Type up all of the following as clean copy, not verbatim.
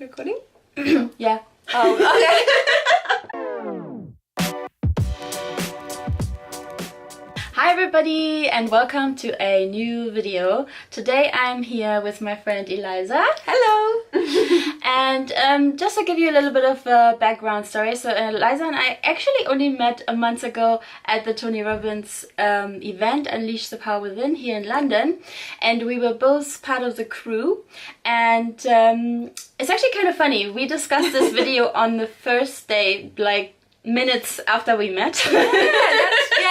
Recording? Yeah. Oh, okay. Hi everybody and welcome to a new video. Today I'm here with my friend Eliza. Hello. And just to give you a little bit of a background story, so Eliza and I actually only met a month ago at the Tony Robbins event, Unleash the Power Within, here in London. And we were both part of the crew. And it's actually kind of funny. We discussed this video on the first day, like minutes after we met.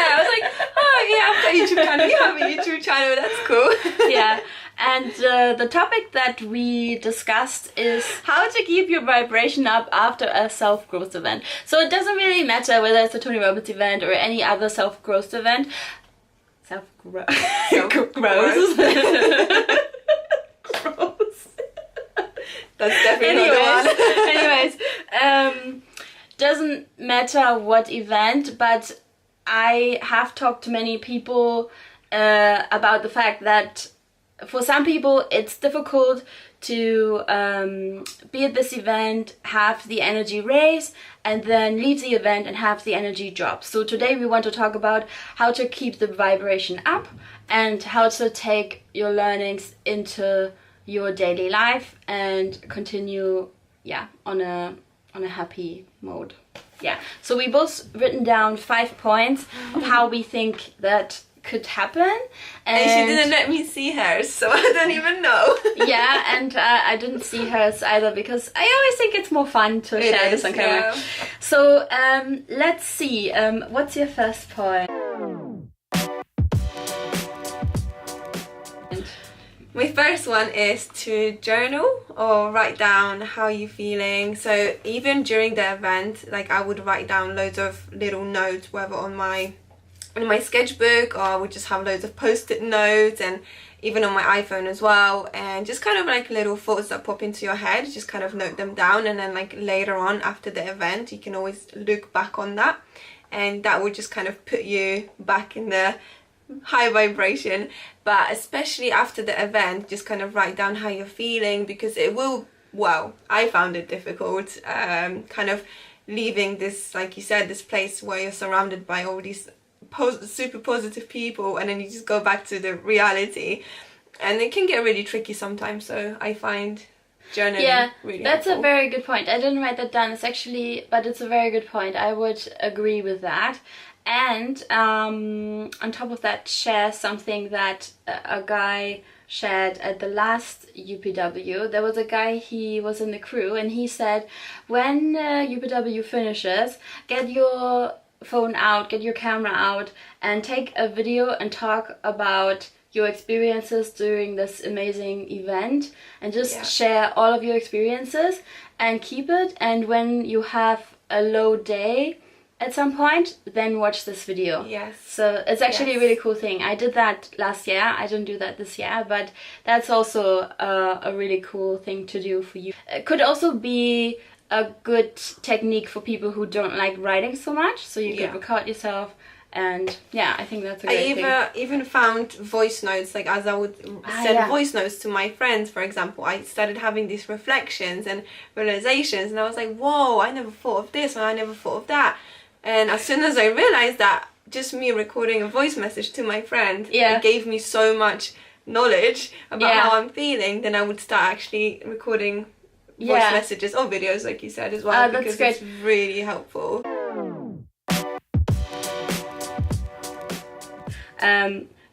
I was like, oh yeah, I've got a YouTube channel. You have a YouTube channel. That's cool. Yeah. And the topic that we discussed is how to keep your vibration up after a self-growth event. So it doesn't really matter whether it's a Tony Robbins event or any other self-growth event. Self-growth. Gross. That's definitely not the one. Anyways, doesn't matter what event, but I have talked to many people about the fact that for some people it's difficult to be at this event, have the energy raise, and then leave the event and have the energy drop. So today we want to talk about how to keep the vibration up and how to take your learnings into your daily life and continue, on a happy mode. Yeah, so we both written down 5 points of how we think that could happen, and she didn't let me see hers, so I don't even know. Yeah, and I didn't see hers either because I always think it's more fun to share this on camera. Yeah. So let's see, what's your first point? My first one is to journal or write down how you're feeling. So even during the event, like I would write down loads of little notes, whether on my sketchbook, or I would just have loads of post-it notes, and even on my iPhone as well, and just kind of like little thoughts that pop into your head, just kind of note them down, and then like later on after the event you can always look back on that, and that would just kind of put you back in the high vibration. But especially after the event, just kind of write down how you're feeling, because it will, well, I found it difficult kind of leaving this, like you said, this place where you're surrounded by all these super positive people, and then you just go back to the reality, and it can get really tricky sometimes. So I find journaling really that's helpful. A very good point. I didn't write that down, but it's a very good point. I would agree with that. And on top of that, share something that a guy shared at the last UPW. There was a guy, he was in the crew, and he said, when UPW finishes, get your phone out, get your camera out, and take a video and talk about your experiences during this amazing event, and just share all of your experiences and keep it. And when you have a low day at some point, then watch this video. Yes. So it's actually a really cool thing. I did that last year. I didn't do that this year, but that's also a really cool thing to do for you. It could also be a good technique for people who don't like writing so much. So you could record yourself, and I think that's a great thing. I even found voice notes, like as I would send voice notes to my friends, for example. I started having these reflections and realizations, and I was like, whoa, I never thought of this, and I never thought of that. And as soon as I realized that just me recording a voice message to my friend, it gave me so much knowledge about how I'm feeling, then I would start actually recording voice messages or videos, like you said, as well, because it's really helpful.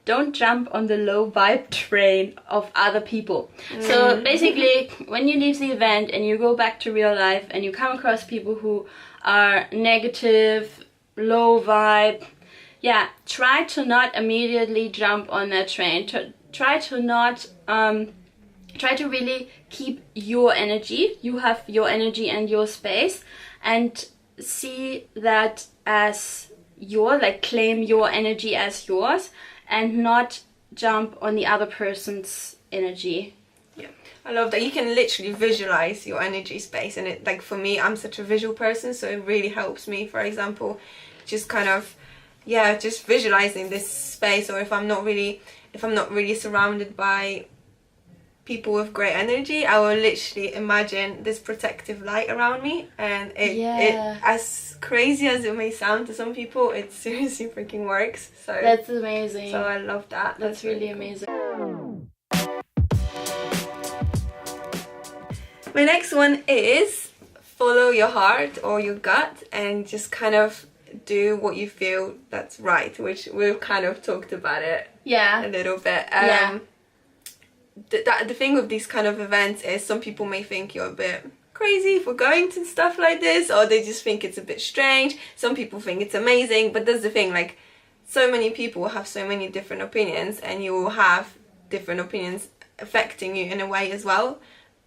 Don't jump on the low vibe train of other people. So basically, when you leave the event and you go back to real life and you come across people who are negative, low vibe, try to not immediately jump on that train. Try to really keep your energy. You have your energy and your space, and see that as your, like, claim your energy as yours, and not jump on the other person's energy. Yeah, I love that. You can literally visualize your energy space, and it, like, for me, I'm such a visual person, so it really helps me. For example, just kind of just visualizing this space, or if I'm not really surrounded by people with great energy, I will literally imagine this protective light around me, and it as crazy as it may sound to some people, it seriously freaking works. So that's amazing. So I love that. That's really amazing. My next one is follow your heart or your gut and just kind of do what you feel that's right, which we've kind of talked about it a little bit. The thing with these kind of events is some people may think you're a bit crazy for going to stuff like this, or they just think it's a bit strange. Some people think it's amazing, but that's the thing, like, so many people have so many different opinions, and you will have different opinions affecting you in a way as well.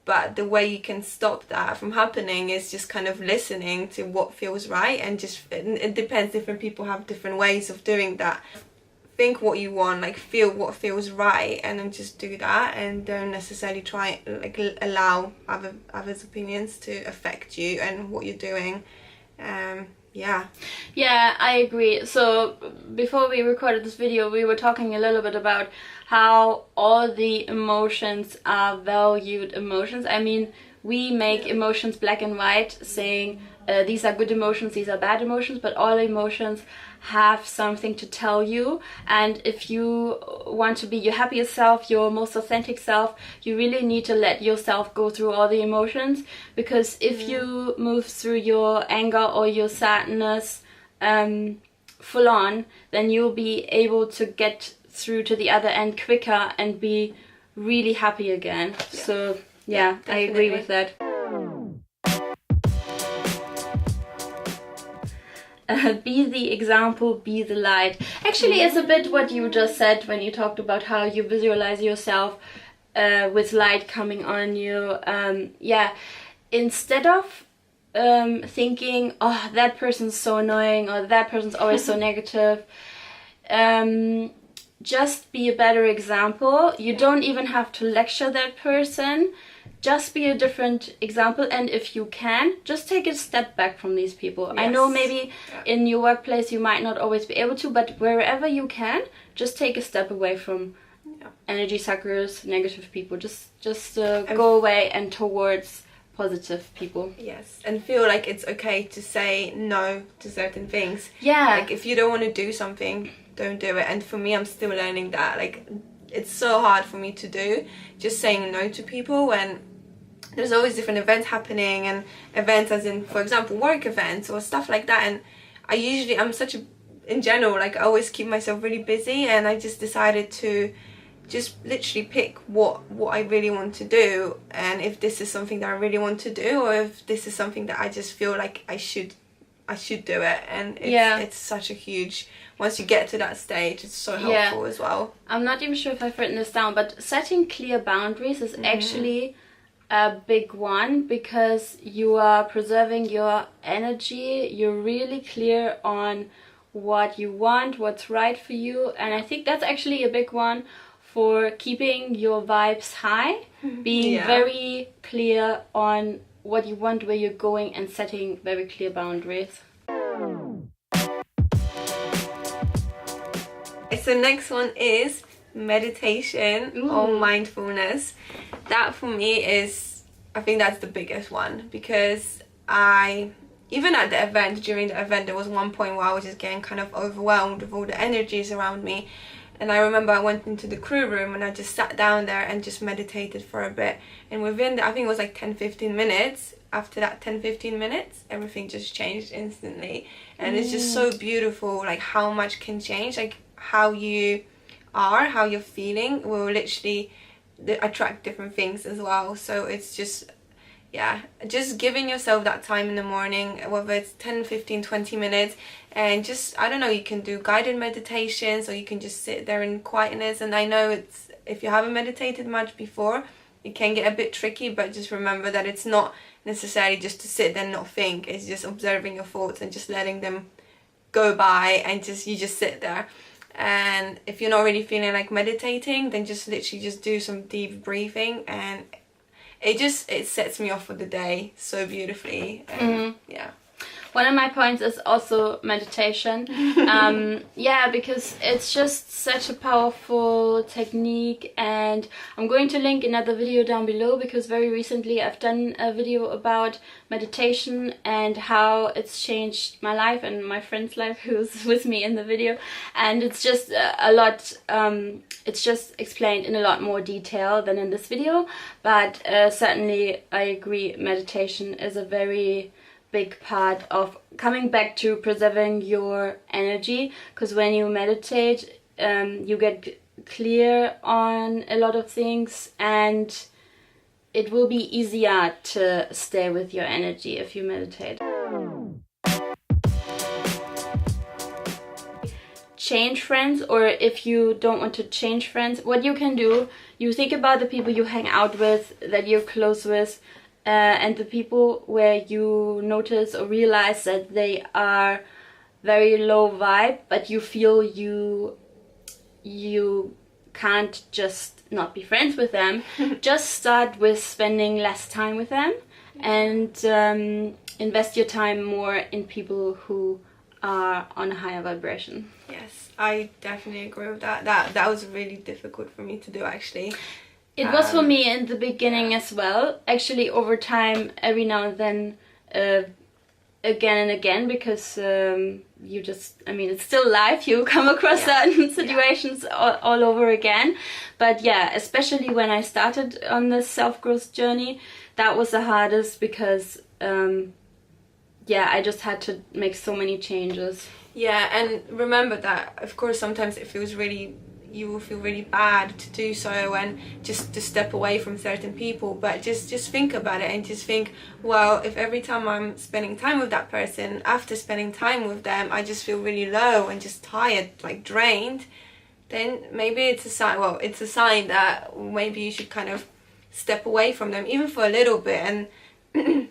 But the way you can stop that from happening is just kind of listening to what feels right, and just, it depends, different people have different ways of doing that. Think what you want, like feel what feels right, and then just do that, and don't necessarily try, like, allow others' opinions to affect you and what you're doing. Yeah, I agree. So before we recorded this video, we were talking a little bit about how all the emotions are valued emotions. I mean, we make emotions black and white, saying these are good emotions, these are bad emotions, but all emotions have something to tell you. And if you want to be your happiest self, your most authentic self, you really need to let yourself go through all the emotions, because if you move through your anger or your sadness full on, then you'll be able to get through to the other end quicker and be really happy again. So yeah, I agree with that. Be the example, be the light. Actually, it's a bit what you just said when you talked about how you visualize yourself with light coming on you. Instead of thinking, oh, that person's so annoying, or that person's always so negative, just be a better example. You don't even have to lecture that person. Just be a different example, and if you can, just take a step back from these people. Yes. I know maybe in your workplace you might not always be able to, but wherever you can, just take a step away from energy suckers, negative people. Just go away and towards positive people. Yes, and feel like it's okay to say no to certain things. Yeah. Like, if you don't want to do something, don't do it. And for me, I'm still learning that. Like, it's so hard for me to do, just saying no to people when there's always different events happening, and events as in, for example, work events or stuff like that. And I'm such a, in general, like, I always keep myself really busy, and I just decided to just literally pick what I really want to do, and if this is something that I really want to do, or if this is something that I just feel like I should do it. And it's such a huge, once you get to that stage, it's so helpful as well. I'm not even sure if I've written this down, but setting clear boundaries is actually a big one, because you are preserving your energy. You're really clear on what you want, what's right for you, and I think that's actually a big one for keeping your vibes high, being very clear on what you want, where you're going, and setting very clear boundaries. So next one is meditation or mindfulness. That for me is, I think that's the biggest one, because even at the event, during the event, there was one point where I was just getting kind of overwhelmed with all the energies around me. And I remember I went into the crew room and I just sat down there and just meditated for a bit. And within I think it was like 10-15 minutes, after that 10-15 minutes, everything just changed instantly. And it's just so beautiful, like, how much can change, like, how you are, how you're feeling will literally attract different things as well. So it's just, just giving yourself that time in the morning, whether it's 10, 15, 20 minutes, and just, I don't know, you can do guided meditations, or you can just sit there in quietness. And I know it's, if you haven't meditated much before, it can get a bit tricky, but just remember that it's not necessarily just to sit there and not think. It's just observing your thoughts and just letting them go by, and you just sit there. And if you're not really feeling like meditating, then just literally just do some deep breathing, and it sets me off for the day so beautifully. One of my points is also meditation. Yeah, because it's just such a powerful technique, and I'm going to link another video down below, because very recently I've done a video about meditation and how it's changed my life and my friend's life who's with me in the video, and it's just a lot, it's just explained in a lot more detail than in this video, but certainly I agree, meditation is a very big part of coming back to preserving your energy, because when you meditate you get clear on a lot of things, and it will be easier to stay with your energy if you meditate. Change friends, or if you don't want to change friends, what you can do, you think about the people you hang out with, that you're close with, and the people where you notice or realize that they are very low vibe, but you feel you can't just not be friends with them. Just start with spending less time with them, and invest your time more in people who are on a higher vibration. Yes, I definitely agree with that. That was really difficult for me to do, actually. It was for me in the beginning as well. Actually, over time, every now and then, again and again, because you just, I mean, it's still life. You come across certain situations all over again. But yeah, especially when I started on this self-growth journey, that was the hardest, because I just had to make so many changes. Yeah, and remember that, of course, sometimes it feels really, you will feel really bad to do so and just to step away from certain people, but just think about it and just think, well, if every time I'm spending time with that person, after spending time with them, I just feel really low and just tired, like drained, then maybe it's a sign, it's a sign that maybe you should kind of step away from them, even for a little bit. And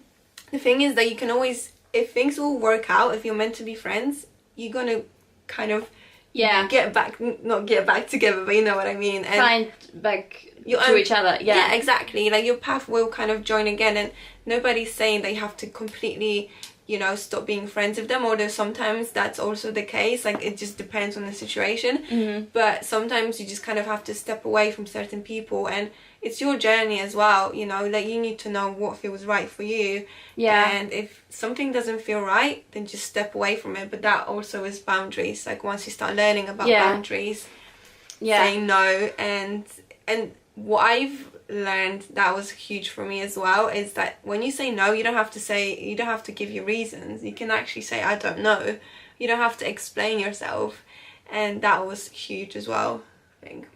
the thing is that you can always, if things will work out, if you're meant to be friends, you're gonna kind of not get back together, but you know what I mean, and find back to each other. Yeah, exactly, like your path will kind of join again, and nobody's saying that you have to completely, you know, stop being friends with them, although sometimes that's also the case, like it just depends on the situation. But sometimes you just kind of have to step away from certain people, and it's your journey as well, you know, like you need to know what feels right for you. And if something doesn't feel right, then just step away from it. But that also is boundaries, like once you start learning about boundaries, saying no. And what I've learned that was huge for me as well is that when you say no, you don't have to give your reasons. You can actually say, I don't know. You don't have to explain yourself, and that was huge as well, I think.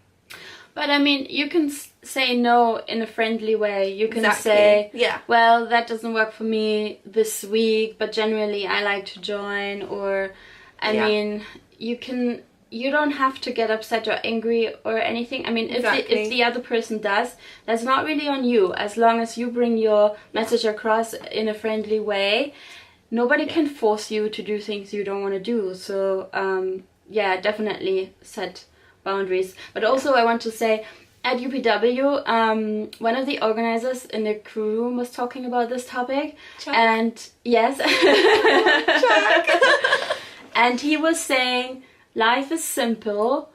But I mean, you can say no in a friendly way. You can say, well, that doesn't work for me this week, but generally I like to join. Or, I mean, you don't have to get upset or angry or anything. I mean, if the other person does, that's not really on you. As long as you bring your message across in a friendly way, nobody can force you to do things you don't want to do. So, definitely set boundaries. But also I want to say, at UPW, one of the organizers in the crew room was talking about this topic. Chuck. And yes, and he was saying, life is simple.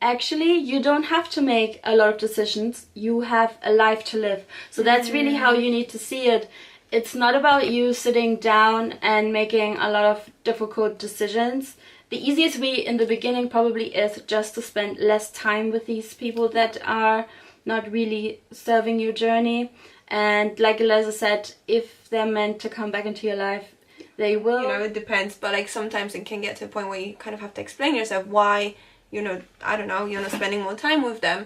Actually, you don't have to make a lot of decisions. You have a life to live. So that's really how you need to see it. It's not about you sitting down and making a lot of difficult decisions. The easiest way in the beginning probably is just to spend less time with these people that are not really serving your journey. And like Eliza said, if they're meant to come back into your life, they will. You know, it depends, but like sometimes it can get to a point where you kind of have to explain yourself why, you know, I don't know, you're not spending more time with them.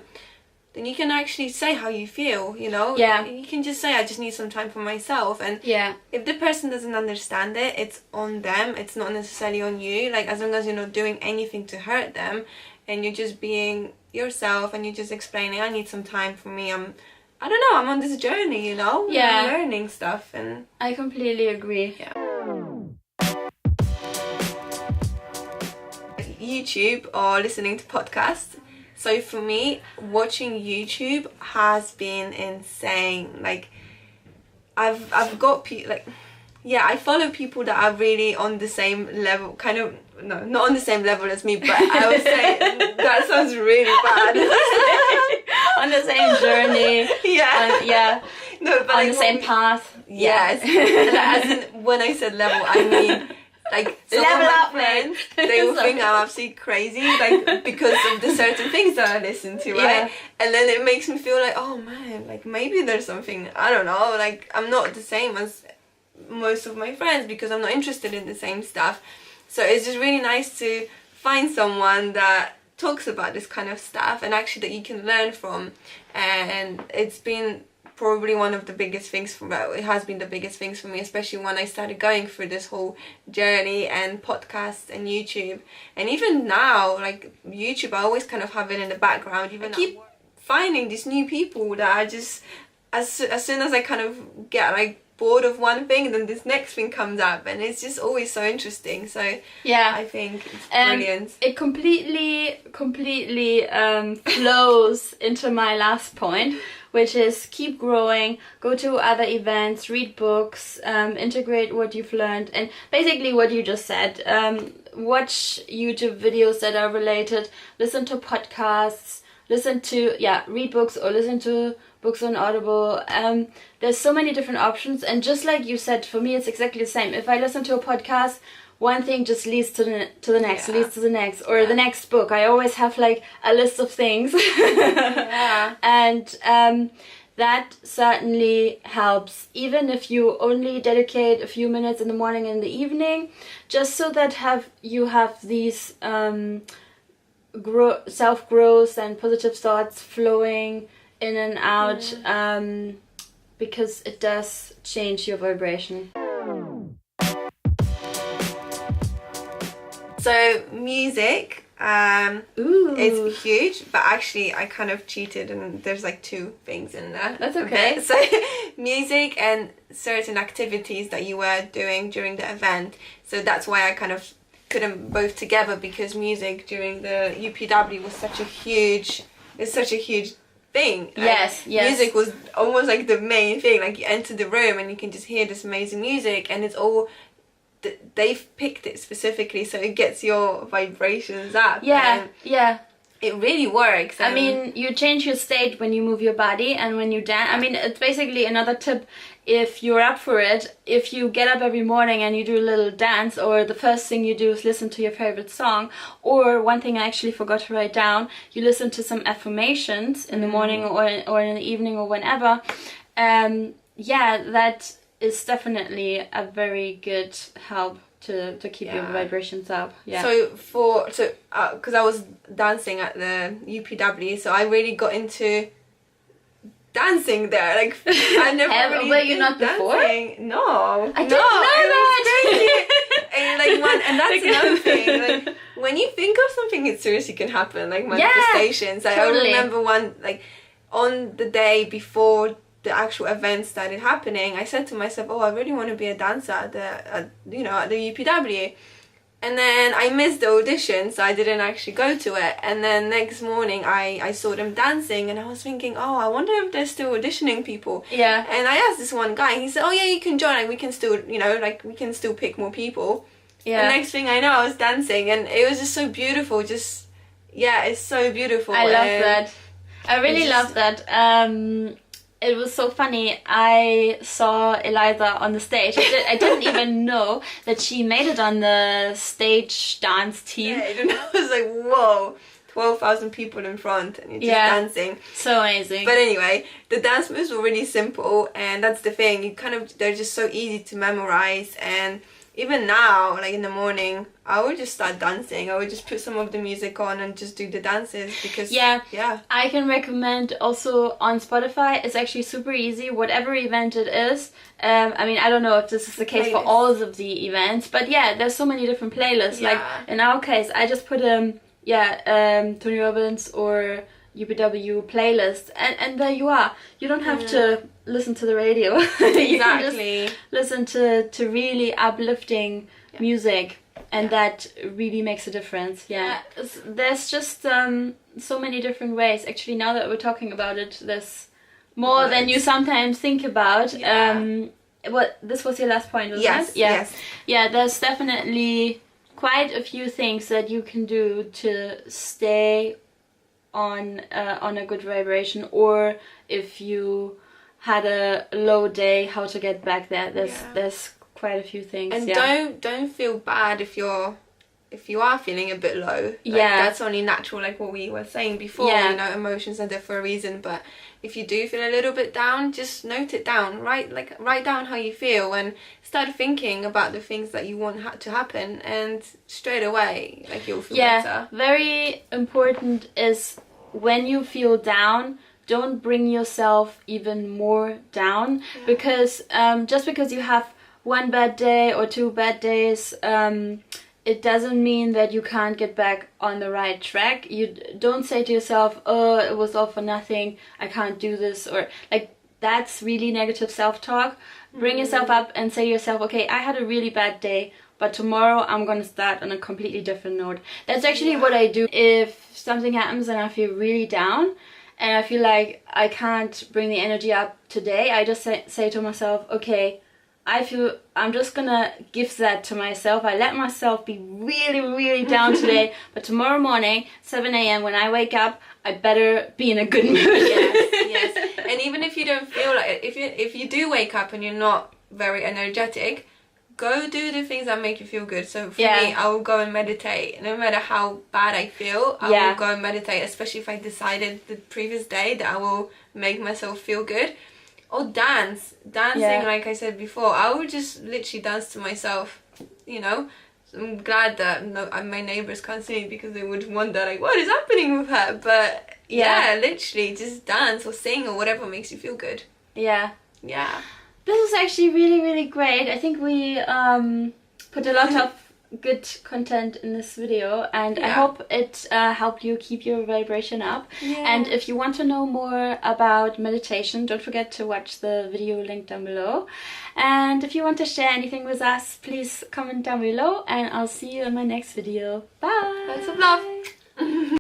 Then you can actually say how you feel, you know? Yeah. You can just say, I just need some time for myself. And if the person doesn't understand it, it's on them. It's not necessarily on you. Like, as long as you're not doing anything to hurt them and you're just being yourself and you're just explaining, I need some time for me. I'm on this journey, you know? Yeah. I'm learning stuff. And I completely agree. Yeah. YouTube or listening to podcasts. So for me, watching YouTube has been insane. Like, I've got yeah, I follow people that are really on the same level, kind of, no, not on the same level as me, but I would say that sounds really bad. On the same journey. Yeah. No, but on the same path. Yes. As in, when I said level, I mean, like, some level of my up, friends, mate. they will think I'm absolutely crazy, like, because of the certain things that I listen to, right? And then it makes me feel like, oh man, like, maybe there's something, I don't know, like, I'm not the same as most of my friends because I'm not interested in the same stuff. So it's just really nice to find someone that talks about this kind of stuff and actually that you can learn from. And it's been probably one of the biggest things it has been the biggest things for me, especially when I started going through this whole journey and podcasts and YouTube. And even now, like YouTube, I always kind of have it in the background. Even I keep finding these new people that I just, as soon as I kind of get like bored of one thing, then this next thing comes up, and it's just always so interesting. So yeah, I think it's brilliant. It completely flows into my last point, which is keep growing, go to other events, read books, integrate what you've learned, and basically what you just said. Watch YouTube videos that are related, listen to podcasts, read books or listen to books on Audible. There's so many different options, and just like you said, for me it's exactly the same. If I listen to a podcast, one thing just leads to the next, leads to the next, or the next book. I always have like a list of things. And that certainly helps, even if you only dedicate a few minutes in the morning and in the evening, just so that you have these self-growth and positive thoughts flowing in and out, because it does change your vibration. So music is huge, but actually I kind of cheated and there's like two things in there. That's okay. So music and certain activities that you were doing during the event. So that's why I kind of couldn't both together, because music during the UPW was such a huge thing. Yes. Music was almost like the main thing. Like you enter the room and you can just hear this amazing music, and it's all they've picked it specifically so it gets your vibrations up. Yeah. It really works. I mean, you change your state when you move your body and when you dance. I mean, it's basically another tip. If you're up for it, if you get up every morning and you do a little dance, or the first thing you do is listen to your favorite song, or one thing I actually forgot to write down, you listen to some affirmations in the morning or in the evening or whenever, that is definitely a very good help to keep your vibrations up. So because I was dancing at the UPW, so I really got into dancing there. Like I never really were you not dancing. Before? No, I didn't know that. And that's another thing. Like when you think of something, it seriously can happen. Like manifestations. Like, totally. I remember one, like on the day before the actual event started happening, I said to myself, "Oh, I really want to be a dancer at the UPW." And then I missed the audition, so I didn't actually go to it. And then next morning, I saw them dancing, and I was thinking, oh, I wonder if they're still auditioning people. Yeah. And I asked this one guy, and he said, oh yeah, you can join, like we can still, we can still pick more people. Yeah. And next thing I know, I was dancing, and it was just so beautiful. It's so beautiful. I love that. I really love that. It was so funny. I saw Eliza on the stage. I didn't even know that she made it on the stage dance team. Yeah, I was like, whoa, 12,000 people in front and you're just dancing. So amazing. But anyway, the dance moves were really simple, and that's the thing. They're just so easy to memorize. And even now, like in the morning, I would just start dancing. I would just put some of the music on and just do the dances, because I can recommend also on Spotify. It's actually super easy, whatever event it is. I mean, I don't know if this is the case for all of the events, but there's so many different playlists. Like in our case, I just put Tony Robbins or UPW playlist, and there you are. You don't have to listen to the radio. You can just listen to really uplifting music, and that really makes a difference. There's just so many different ways. Actually, now that we're talking about it, there's more than you sometimes think about. what, this was your last point, wasn't Yes, it? Yeah. yes. Yeah, there's definitely quite a few things that you can do to stay on a good vibration, or if you had a low day, how to get back there. There's quite a few things. And yeah. don't feel bad if you are feeling a bit low. Like, Yeah. that's only natural, like what we were saying before. Yeah. You know, emotions are there for a reason. But if you do feel a little bit down, just note it down. Write down how you feel and start thinking about the things that you want to happen, and straight away, like, you'll feel better. Very important is when you feel down, don't bring yourself even more down, because just because you have one bad day or 2 bad days, it doesn't mean that you can't get back on the right track. You don't say to yourself, oh, it was all for nothing, I can't do this, or like, that's really negative self-talk. Bring yourself up and say to yourself, okay, I had a really bad day, but tomorrow I'm gonna start on a completely different note. That's actually what I do. If something happens and I feel really down and I feel like I can't bring the energy up today, I just say to myself, okay, I'm just gonna give that to myself. I let myself be really, really down today, but tomorrow morning, 7 a.m. when I wake up, I better be in a good mood. Yes. And even if you don't feel like it, if you do wake up and you're not very energetic, go do the things that make you feel good. So for me, I will go and meditate. No matter how bad I feel, I will go and meditate, especially if I decided the previous day that I will make myself feel good. Or dancing, like I said before. I would just literally dance to myself, you know. So I'm glad that my neighbours can't see me, because they would wonder, like, what is happening with her? But literally just dance or sing or whatever makes you feel good. Yeah. This was actually really, really great. I think we put a lot of good content in this video, and I hope it helped you keep your vibration up. And if you want to know more about meditation, don't forget to watch the video linked down below. And if you want to share anything with us, please comment down below, and I'll see you in my next video. Bye! Lots of love!